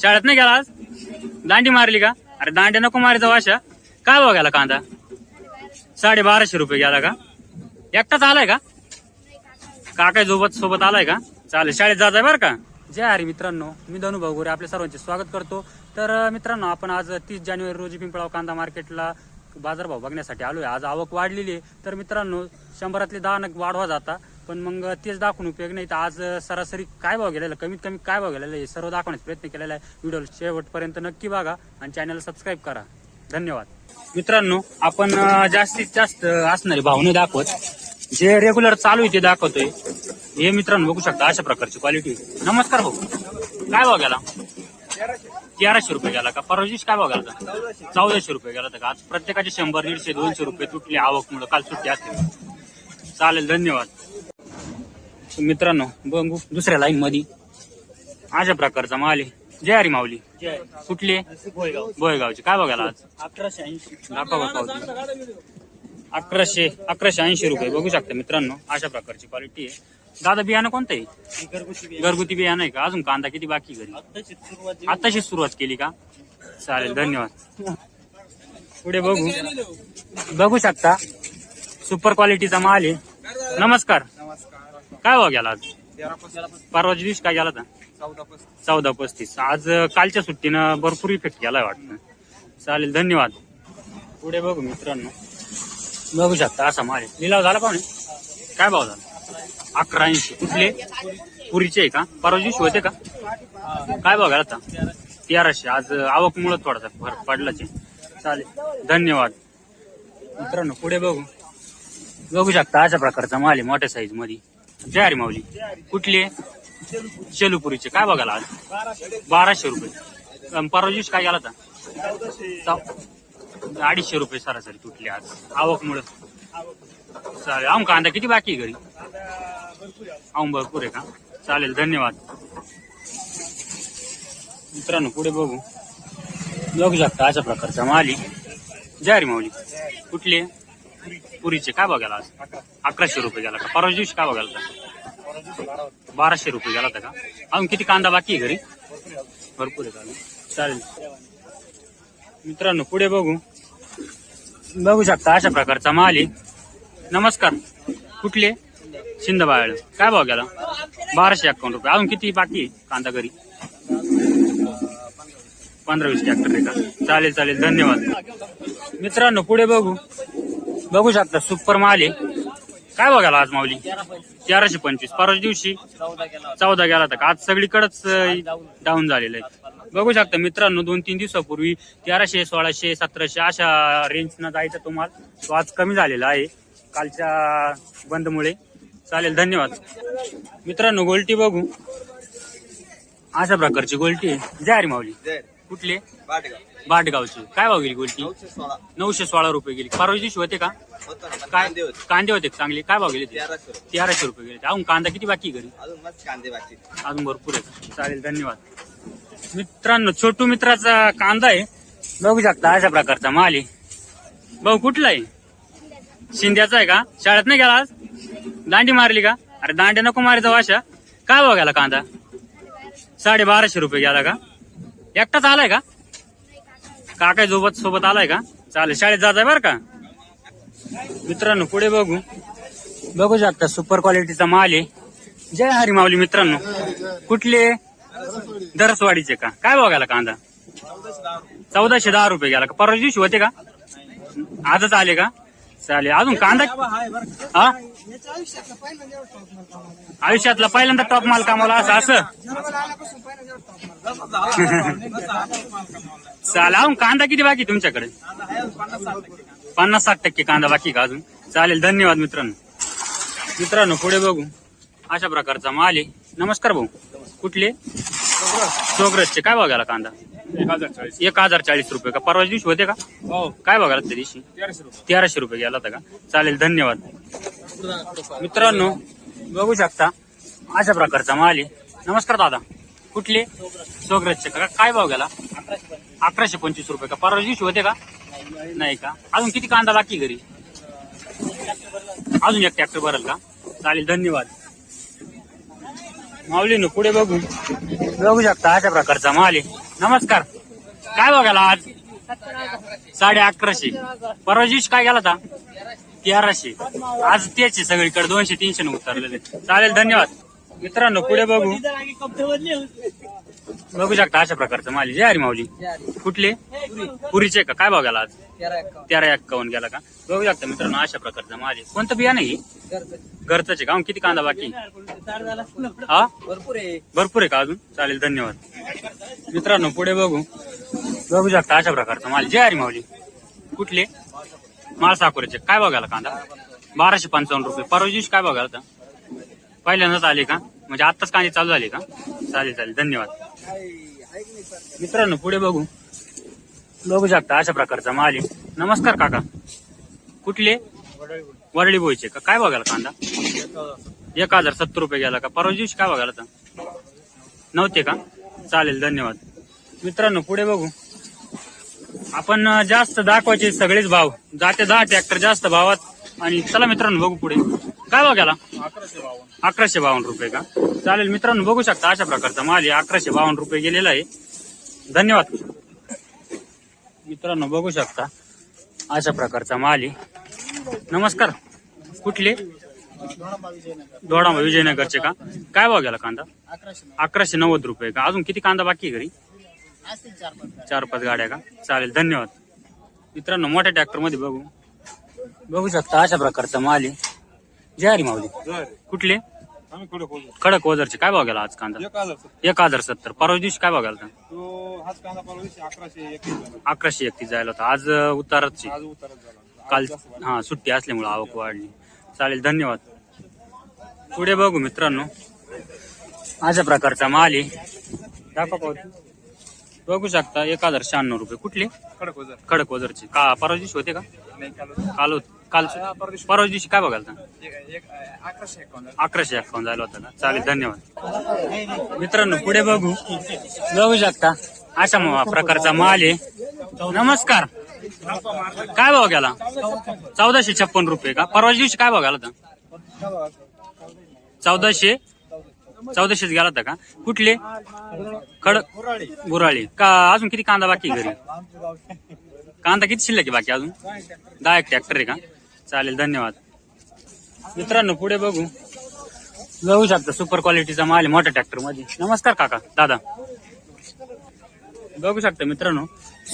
शाळेत नाही गेला आज? दांडी मारली का? अरे दांड्या नको मारायचा वाशा. काय भाव गेला कांदा? 1250 रुपये गेला का? एकटाच आलाय का? काका सोबत आलाय का? चालेल, शाळेत जात बरं का. जय हरी मित्रांनो, मी धनु भाऊ गोरे आपल्या सर्वांचे स्वागत करतो. तर मित्रांनो, आपण आज 30 जानेवारी रोजी पिंपळगाव कांदा मार्केटला बाजारभाव बघण्यासाठी आलोय. आज आवक वाढलेली आहे. तर मित्रांनो, 100तले 10 नग वाढवा जाता, पण मग तेच दाखवून उपयोग नाही. तर आज सरासरी काय भाव गेलेला, कमीत कमी काय भाव गेलेला हे सर्व दाखवण्याचा प्रयत्न केलेला आहे. व्हिडिओ शेवटपर्यंत नक्की बघा आणि चॅनलला सबस्क्राईब करा. धन्यवाद. मित्रांनो, आपण जास्तीत जास्त असणारे भाव नाही दाखवत, जे रेग्युलर चालू आहे ते दाखवतोय. हे मित्रांनो बघू शकता, अशा प्रकारची क्वालिटी. नमस्कार भाऊ, काय भाव गेला? 1300 रुपये गेला का? परवा दिवशी काय भाव गेला? 1400 रुपये गेला का? आज प्रत्येकाचे 100, 150, 200 रुपये तुटले आवक मुळे. काल सुट्टी असते. चालेल, धन्यवाद. मित्रांनो बघू दुसऱ्या लाईन मध्ये अशा प्रकारचा माल आहे. जय हरी माऊली. कुठले? बोयगावचे. काय भाव गेला आज? 1180. दाखवा. 1180 रुपये बघू शकता मित्रांनो, अशा प्रकारची क्वालिटी आहे. दादा बियाणं कोणतं आहे? घरगुती बियाणं आहे का? अजून कांदा किती बाकी घरी? आताशी सुरुवात केली का? चालेल, धन्यवाद. पुढे बघू शकता, सुपर क्वालिटीचा माल आहे. नमस्कार, काय भाव गेला आज? परवा दिवशी काय गेला होता? 1435. आज कालच्या सुट्टीनं भरपूर इफेक्ट गेलाय वाटतं. चालेल, धन्यवाद. पुढे बघू मित्रांनो, बघू शकता असा माल आहे. लिलाव झाला पाहुणे? काय भाव झाला? 1180. कुठले? पुरीचे आहे का? परवा दिवशी होते का? काय भाव गेला होता? 1300. आज आवक मुळे थोडासा फरक पडलाच आहे. चालेल, धन्यवाद. मित्रांनो पुढे बघू शकता अशा प्रकारचा माल आहे, मोठ्या साईज मध्ये. जय हरी माऊली. कुठले? शेलूपुरीचे. काय बघायला आज? 1200 रुपये. परवा दिवशी काय गेला होता? 250 रुपये सरासरी तुटले आज आवक मुळे. चालेल, आम कांदा किती बाकी घरी? आम भरपूर आहे का? चालेल, धन्यवाद. मित्रांनो पुढे बघू शकता अशा प्रकारचा माल आहे. जय हरी माऊली. कुठले? पुरीचे. काय बघायला आज? 1100 रुपये गेला का? परवा दिवशी काय बघायला होता? 1200 रुपये गेला होता का? अजून किती कांदा बाकी आहे घरी? भरपूर आहे. चालेल, मित्रांनो पुढे बघू शकता अशा प्रकारचा माल आहे. नमस्कार, कुठले? शिंदबाळ. काय भाव गेला? 1251 रुपये. अजून किती बाकी आहे कांदा घरी? 15-20 ट्रॅक्टर आहे का? चालेल, धन्यवाद. मित्रांनो पुढे बघू शकता सुपर माल आहे. काय बघायला आज माऊली? 1325. परवा दिवशी 14 गेला होता का? आज सगळीकडेच डाऊन झालेलं आहे. बघू शकता मित्रांनो, 2-3 दिवसापूर्वी 1300, 1600, 1700 अशा रेंजनं जायचा तुम्हाला, तो आज कमी झालेला आहे कालच्या बंदमुळे. चालेल, धन्यवाद. मित्रांनो गोल्टी बघू, अशा प्रकारची गोल्टी आहे. जय हरी माऊली. कुठले? बाटगावची. काय भाव गेली गोल्टी? 916 रुपये गेली. परवा दिवशी होते का? काय कांदे होते चांगले? काय भाव गेले? 1300 रुपये गेले. अजून कांदा किती बाकी घरी? अजून भरपूर आहे. चालेल, धन्यवाद. मित्रांनो छोटू मित्राचा कांदा आहे. बघू शकता अशा प्रकारचा माल आहे. भाऊ कुठला आहे? शिंद्याचा आहे का? शाळेत नाही गेला आज? दांडी मारली का? अरे दांड्या नको मारायचा वाशा. काय भाव गेला कांदा? 1250 रुपये गेला का? एकटाच आलाय का? काका सोबत आलाय का? चालेल, शाळेत जात आहे बरं का. मित्रांनो पुढे बघू शकता सुपर क्वालिटीचा माल आहे. जय हरी माऊली. मित्रांनो कुठले? दरसवाडीचे का? काय भाव गेला कांदा? 1410 रुपये गेला का? परवा दिवशी होते का? आजच आले का? चालेल, अजून कांदा हा आयुष्यातला पहिल्यांदा टॉप माल कामाला असं चालेल. अजून कांदा किती बाकी तुमच्याकडे? 50-60% कांदा बाकी का अजून? चालेल, धन्यवाद. मित्रांनो पुढे अशा प्रकारचा माल आहे. नमस्कार भाऊ, कुठले? सोग्रसचे. काय भाव गेला कांदा? 1040 रुपये का? परवा दिवशी होते का? काय भाव गेला त्या दिवशी? 1300 रुपये गेला होता का? चालेल, धन्यवाद. मित्रांनो बघू शकता अशा प्रकारचा माल आहे. नमस्कार दादा, कुठले? सोग्रसचे का? काय भाव गेला? 1125 रुपये का? परवा दिवशी होते का? नाही का? अजून किती कांदा बाकी घरी? अजून एक ट्रॅक्टर भरल का? चालेल, धन्यवाद. माऊलीनं पुढे बघू शकता अशा प्रकारचा माल आहे. नमस्कार. काय बघायला आज 1150. परवा दिवशी काय गेला होता 1300. आज त्याचे सगळीकडे 200-300 ने उतरलेले. चालेल, धन्यवाद. मित्रांनो पुढे बघू शकता अशा प्रकारचं माल. जय हरी माऊली. कुठले? पुरीचे का? काय बघायला आज 1351 गेला का? बघू शकता मित्रांनो अशा प्रकारचा माल आहे. कोणतं बिया नाही घरच आहे का? किती कांदा बाकी? हा, भरपूर आहे का अजून? चालेल, धन्यवाद. मित्रांनो पुढे बघू शकता अशा प्रकारचा माल. जय हरी माऊली. कुठले? माळ साकोरेचे. काय बघायला कांदा? 1255 रुपये. परवा दिवशी काय बघायला होता? पहिल्यांदाच आले का? म्हणजे आत्ताच कांदे चालू झाले का? चालेल, धन्यवाद. मित्रांनो पुढे बघू शकता अशा प्रकारचा माल आहे. नमस्कार काका. कुठले? वरळी बोईचे का? काय बघायला कांदा? 1070 रुपये गेला का? परवा दिवशी काय बघायला होता? नव्हते का? चालेल, धन्यवाद. मित्रांनो पुढे आपण जास्त दाखवायचे सगळेच भाव जाते. 10 ट्रॅक्टर जास्त भावात. आणि चला मित्रांनो बघू पुढे काय बघायला. 1152 रुपये का? चालेल मित्रांनो बघू शकता अशा प्रकारचा माल आहे. 1152 रुपये गेलेला आहे. धन्यवाद. मित्रांनो बघू शकता अशा प्रकारचा माल आहे. नमस्कार. कुठले? दोडांबा विजयनगरचे का? काय बघायला कांदा? 1190 रुपये का? अजून किती कांदा बाकी आहे घरी? 4-5 गाड्या का? चालेल, धन्यवाद. मित्रांनो मोठ्या ट्रॅक्टर मध्ये बघू शकता अशा प्रकारचा माल आहे. जय हरी माऊली. कुठले? खडक ओझरचे. काय बघायला आज कांदा? 1070. परवा दिवशी काय बघायला? 1131 जायला होता. आज उतारच. काल सुट्टी असल्यामुळे आवक वाढली. चालेल, धन्यवाद. पुढे बघू मित्रांनो अशा प्रकारचा माल आहे. दाखवा पावती. बघू शकता 1096 रुपये. कुठले? खडक ओझरचे का? परवा दिवशी होते का? काल परवा दिवशी काय बघायला? 1151 झाला होता का? चालेल, धन्यवाद. मित्रांनो पुढे बघू शकता अशा प्रकारचा माल आहे. नमस्कार. काय भाव गेला? 1456 रुपये का? परवा दिवशी काय बघायला होता? 1400 गेला होता का? कुठले? खडक गुराळी का? अजून किती कांदा बाकी घरी? कांदा किती शिल्लक आहे बाकी अजून? 10 ट्रॅक्टर आहे का? चालेल, धन्यवाद. मित्रांनो पुढे बघू शकता सुपर क्वालिटीचा माल आहे मोठ्या ट्रॅक्टर मध्ये. नमस्कार काका दादा. बघू शकता मित्रांनो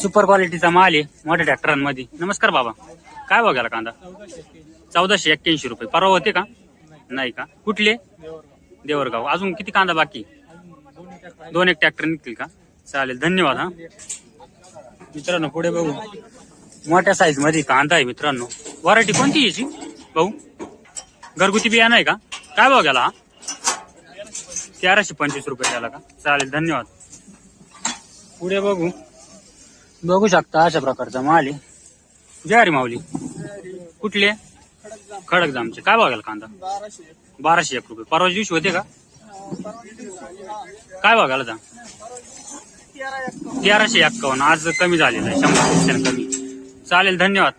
सुपर क्वालिटीचा माल आहे मोठ्या ट्रॅक्टरांमध्ये. नमस्कार बाबा. काय बघायला कांदा? 1481 रुपये. परवा होते का? नाही का? कुठले? देवरगाव. अजून किती कांदा बाकी? 2-1 ट्रॅक्टर निघतील का? चालेल, धन्यवाद. हा मित्रांनो पुढे मोठ्या साईज मध्ये कांदा आहे. मित्रांनो व्हरायटी कोणती याची भाऊ? घरगुती बियाणं आहे का? काय बघायला? हा 1325 रुपये झाला का? चालेल, धन्यवाद. पुढे बघू शकता अशा प्रकारचा माल आहे. जय हरी माऊली. कुठले? खडक जामचे. काय बघायला कांदा? 1201 रुपये. परवा दिवशी होते का? काय बघायला जा? 1351. आज कमी झालेला आहे, 100% कमी. चालेल, धन्यवाद.